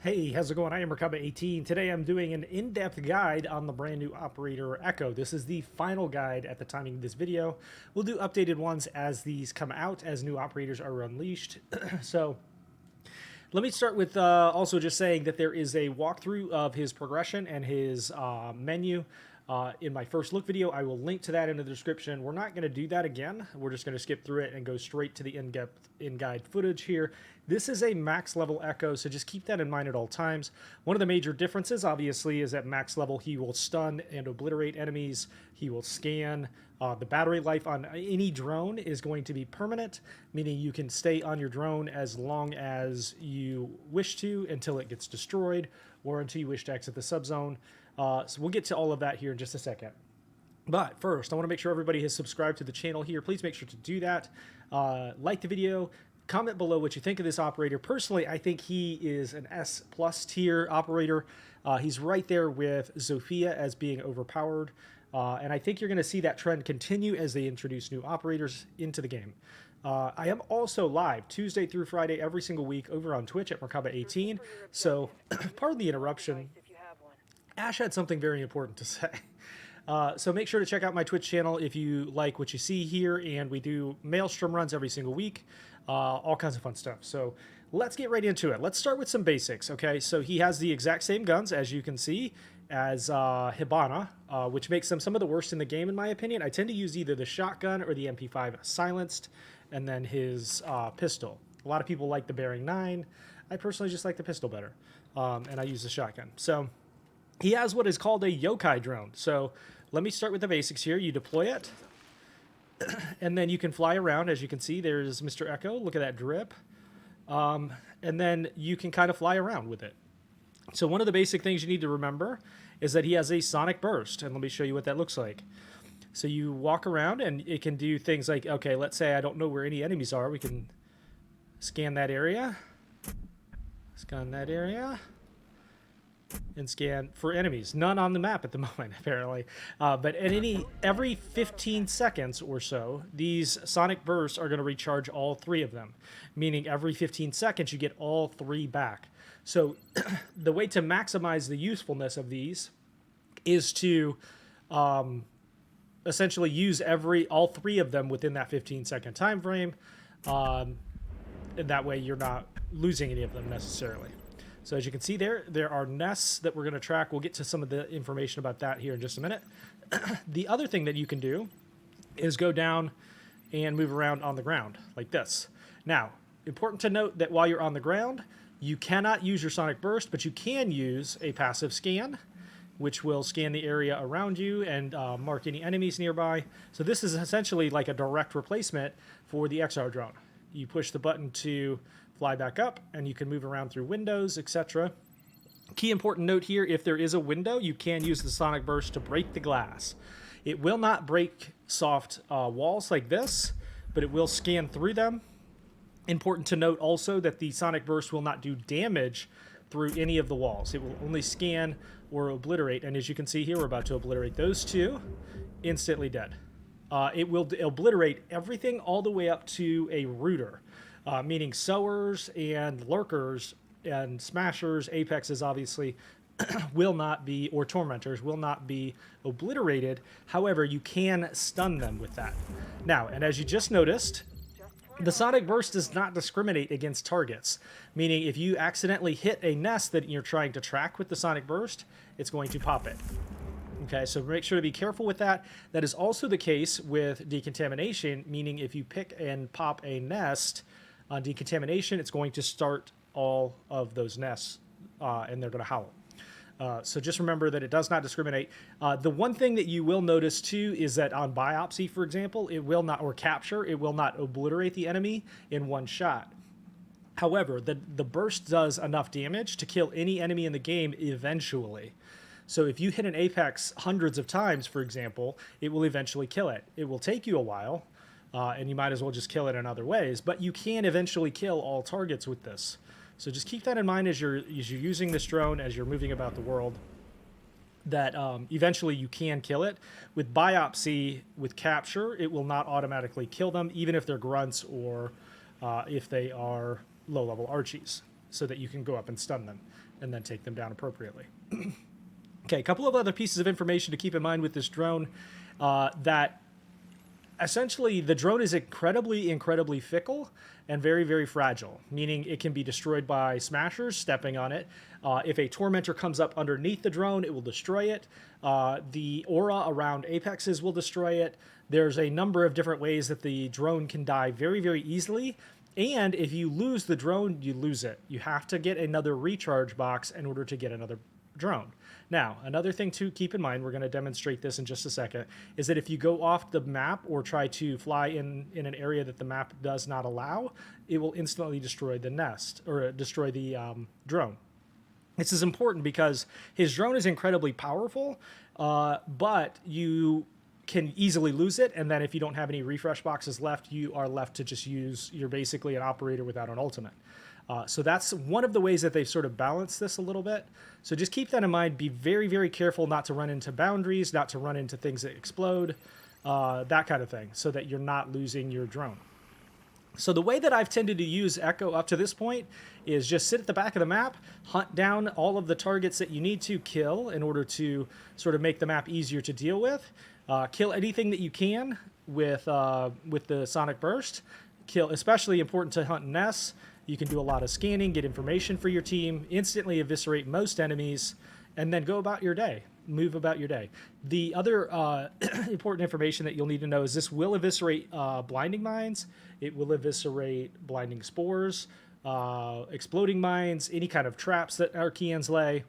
Hey, how's it going? I am Recon18. Today I'm doing an in-depth guide on the brand new operator Echo. This is the final guide at the timing of this video. We'll do updated ones as these come out, as new operators are unleashed. So let me start with also just saying that there is a walkthrough of his progression and his menu in my first look video. I will link to that in the description. We're not going to do that again. We're just going to skip through it and go straight to the in-guide footage here. This is a max level Echo, so just keep that in mind at all times. One of the major differences, obviously, is at max level he will stun and obliterate enemies. He will scan. The battery life on any drone is going to be permanent, meaning you can stay on your drone as long as you wish to until it gets destroyed or until you wish to exit the subzone. So we'll get to all of that here in just a second. But first, I want to make sure everybody has subscribed to the channel here. Please make sure to do that. Like the video. Comment below what you think of this operator. Personally, I think he is an S+ tier operator. He's right there with Zofia as being overpowered. And I think you're going to see that trend continue as they introduce new operators into the game. I am also live Tuesday through Friday every single week over on Twitch at Merkaba18. So, pardon the interruption. Ash had something very important to say. So make sure to check out my Twitch channel if you like what you see here. And we do Maelstrom runs every single week. All kinds of fun stuff. So let's get right into it. Let's start with some basics, okay? So he has the exact same guns, as you can see, as Hibana, which makes them some of the worst in the game, in my opinion. I tend to use either the shotgun or the MP5 silenced, and then his pistol. A lot of people like the Bearing 9. I personally just like the pistol better, and I use the shotgun. So he has what is called a Yokai drone. So let me start with the basics here. You deploy it, and then you can fly around. As you can see, there's Mr. Echo. Look at that drip. And then you can kind of fly around with it. So one of the basic things you need to remember is that he has a sonic burst. And let me show you what that looks like. So you walk around, and it can do things like, okay, let's say I don't know where any enemies are. We can scan that area. Scan that area. And scan for enemies. None on the map at the moment, apparently. But at every 15 seconds or so, these sonic bursts are going to recharge all three of them. Meaning every 15 seconds, you get all three back. So the way to maximize the usefulness of these is to essentially use all three of them within that 15-second time frame. And that way you're not losing any of them necessarily. So as you can see there are nests that we're going to track. We'll get to some of the information about that here in just a minute. The other thing that you can do is go down and move around on the ground like this. Now, important to note that while you're on the ground, you cannot use your sonic burst, but you can use a passive scan, which will scan the area around you and mark any enemies nearby. So this is essentially like a direct replacement for the XR drone. You push the button to fly back up, and you can move around through windows, etc. Key important note here, if there is a window, you can use the sonic burst to break the glass. It will not break soft walls like this, but it will scan through them. Important to note also that the sonic burst will not do damage through any of the walls. It will only scan or obliterate, and as you can see here, we're about to obliterate those two. Instantly dead. It will obliterate everything all the way up to a rooter. Meaning sowers and lurkers and smashers, apexes obviously, will not be, or tormentors, will not be obliterated. However, you can stun them with that. Now, and as you just noticed, the sonic burst does not discriminate against targets. Meaning if you accidentally hit a nest that you're trying to track with the sonic burst, it's going to pop it. Okay, so make sure to be careful with that. That is also the case with decontamination, meaning if you pick and pop a nest on decontamination, it's going to start all of those nests, and they're going to howl. So just remember that it does not discriminate. The one thing that you will notice too is that on biopsy, for example, it will not, or capture, it will not obliterate the enemy in one shot. However, the burst does enough damage to kill any enemy in the game eventually. So if you hit an apex hundreds of times, for example, it will eventually kill it. It will take you a while. And you might as well just kill it in other ways. But you can eventually kill all targets with this. So just keep that in mind as you're using this drone, as you're moving about the world, that eventually you can kill it. With biopsy, with capture, it will not automatically kill them, even if they're grunts or if they are low-level Archies. so that you can go up and stun them and then take them down appropriately. Okay, a couple of other pieces of information to keep in mind with this drone, that essentially the drone is incredibly fickle and very fragile, meaning it can be destroyed by smashers stepping on it. If a tormentor comes up underneath the drone, it will destroy it. The aura around apexes will destroy it. There's a number of different ways that the drone can die very easily. And if you lose the drone, you lose it. You have to get another recharge box in order to get another drone. Now, another thing to keep in mind, we're going to demonstrate this in just a second, is that if you go off the map or try to fly in an area that the map does not allow, it will instantly destroy the nest, or destroy the drone. This is important because his drone is incredibly powerful, but you can easily lose it, and then if you don't have any refresh boxes left, you are left to just you're basically an operator without an ultimate. So that's one of the ways that they've sort of balanced this a little bit. So just keep that in mind. Be very careful not to run into boundaries, not to run into things that explode, that kind of thing, so that you're not losing your drone. So the way that I've tended to use Echo up to this point is just sit at the back of the map, hunt down all of the targets that you need to kill in order to sort of make the map easier to deal with. Kill anything that you can with the Sonic Burst. Especially important to hunt nests. You can do a lot of scanning, get information for your team, instantly eviscerate most enemies, and then go about your day. Move about your day. The other important information that you'll need to know is this will eviscerate blinding mines. It will eviscerate blinding spores, exploding mines, any kind of traps that Archaens lay.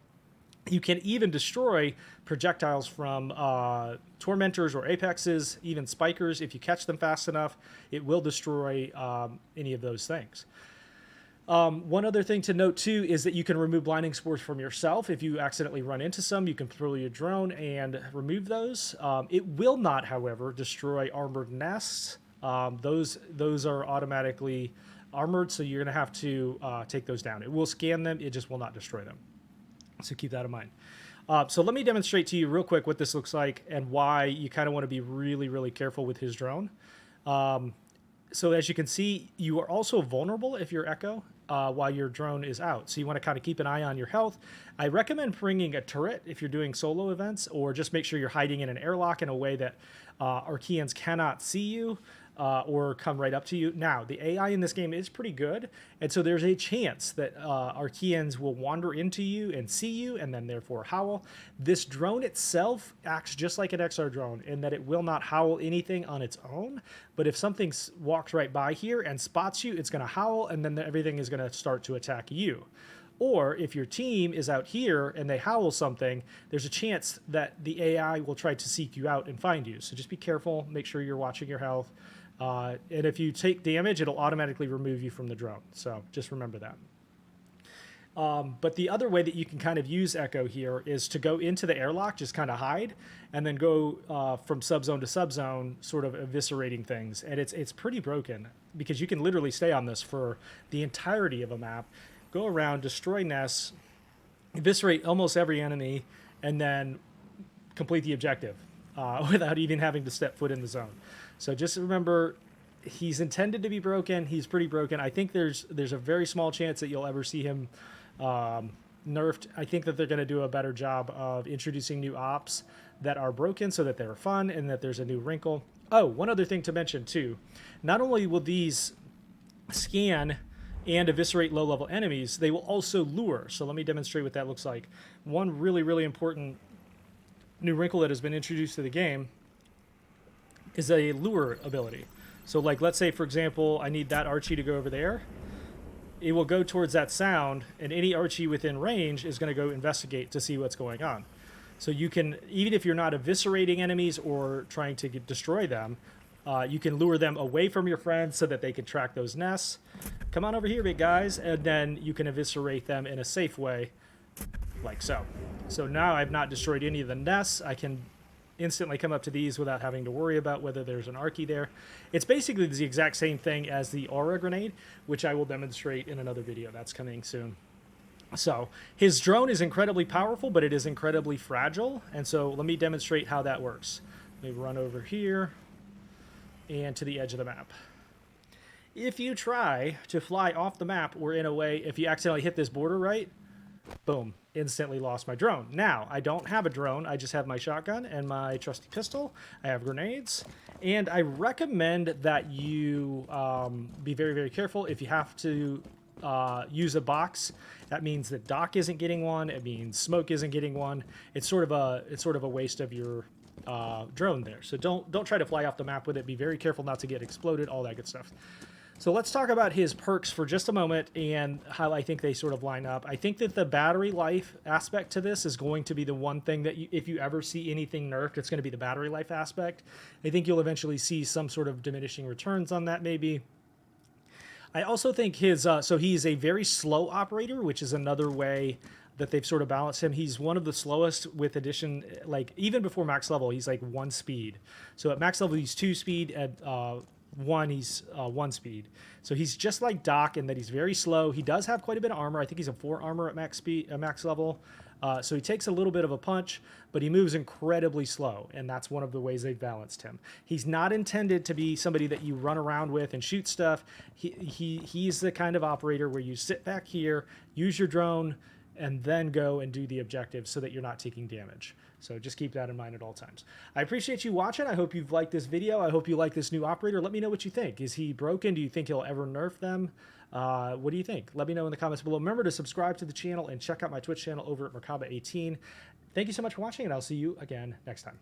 You can even destroy projectiles from tormentors or apexes, even spikers. If you catch them fast enough, it will destroy any of those things. One other thing to note too is that you can remove blinding spores from yourself. If you accidentally run into some, you can throw your drone and remove those. It will not, however, destroy armored nests. Those are automatically armored, so you're going to have to take those down. It will scan them, it just will not destroy them. So keep that in mind. So let me demonstrate to you real quick what this looks like and why you kind of want to be really careful with his drone. So as you can see, you are also vulnerable if you're Echo while your drone is out. So you want to kind of keep an eye on your health. I recommend bringing a turret if you're doing solo events, or just make sure you're hiding in an airlock in a way that Archaeans cannot see you or come right up to you. Now, the AI in this game is pretty good, and so there's a chance that Archaeans will wander into you and see you, and then therefore howl. This drone itself acts just like an XR drone in that it will not howl anything on its own, but if something walks right by here and spots you, it's going to howl, and then everything is going to start to attack you. Or if your team is out here and they howl something, there's a chance that the AI will try to seek you out and find you. So just be careful, make sure you're watching your health. And if you take damage, it'll automatically remove you from the drone. So just remember that. But the other way that you can kind of use Echo here is to go into the airlock, just kind of hide, and then go from subzone to subzone, sort of eviscerating things. And it's pretty broken because you can literally stay on this for the entirety of a map, go around, destroy nests, eviscerate almost every enemy, and then complete the objective without even having to step foot in the zone. So just remember, he's intended to be broken. He's pretty broken. I think there's a very small chance that you'll ever see him nerfed. I think that they're going to do a better job of introducing new ops that are broken so that they're fun and that there's a new wrinkle. Oh, one other thing to mention too. Not only will these scan and eviscerate low-level enemies, they will also lure. So let me demonstrate what that looks like. One really important new wrinkle that has been introduced to the game is a lure ability. So like, let's say, for example, I need that Archie to go over there. It will go towards that sound, and any Archie within range is going to go investigate to see what's going on. So you can, even if you're not eviscerating enemies or trying to destroy them, you can lure them away from your friends so that they can track those nests. Come on over here, big guys, and then you can eviscerate them in a safe way, like so. So now I've not destroyed any of the nests. I can instantly come up to these without having to worry about whether there's an Archie there. It's basically the exact same thing as the aura grenade, which I will demonstrate in another video. That's coming soon. So his drone is incredibly powerful, but it is incredibly fragile. And so let me demonstrate how that works. Let me run over here and to the edge of the map. If you try to fly off the map or in a way, if you accidentally hit this border right, boom, instantly lost my drone. Now, I don't have a drone. I just have my shotgun and my trusty pistol. I have grenades. And I recommend that you be very, very careful. If you have to use a box, that means that Doc isn't getting one. It means Smoke isn't getting one. It's sort of a waste of your drone there. So don't try to fly off the map with it. Be very careful not to get exploded, all that good stuff. So let's talk about his perks for just a moment and how I think they sort of line up. I think that the battery life aspect to this is going to be the one thing that if you ever see anything nerfed, it's going to be the battery life aspect. I think you'll eventually see some sort of diminishing returns on that maybe. I also think his, so he's a very slow operator, which is another way that they've sort of balanced him. He's one of the slowest with addition, like even before max level, he's like 1 speed. So at max level, he's 2 speed. At 1, he's 1 speed. So he's just like Doc in that he's very slow. He does have quite a bit of armor. I think he's a 4 armor at max speed, max level. So he takes a little bit of a punch, but he moves incredibly slow, and that's one of the ways they've balanced him. He's not intended to be somebody that you run around with and shoot stuff. He's the kind of operator where you sit back here, use your drone, and then go and do the objectives so that you're not taking damage. So just keep that in mind at all times. I appreciate you watching. I hope you've liked this video. I hope you like this new operator. Let me know what you think. Is he broken? Do you think he'll ever nerf them? What do you think? Let me know in the comments below. Remember to subscribe to the channel and check out my Twitch channel over at Merkaba18. Thank you so much for watching, and I'll see you again next time.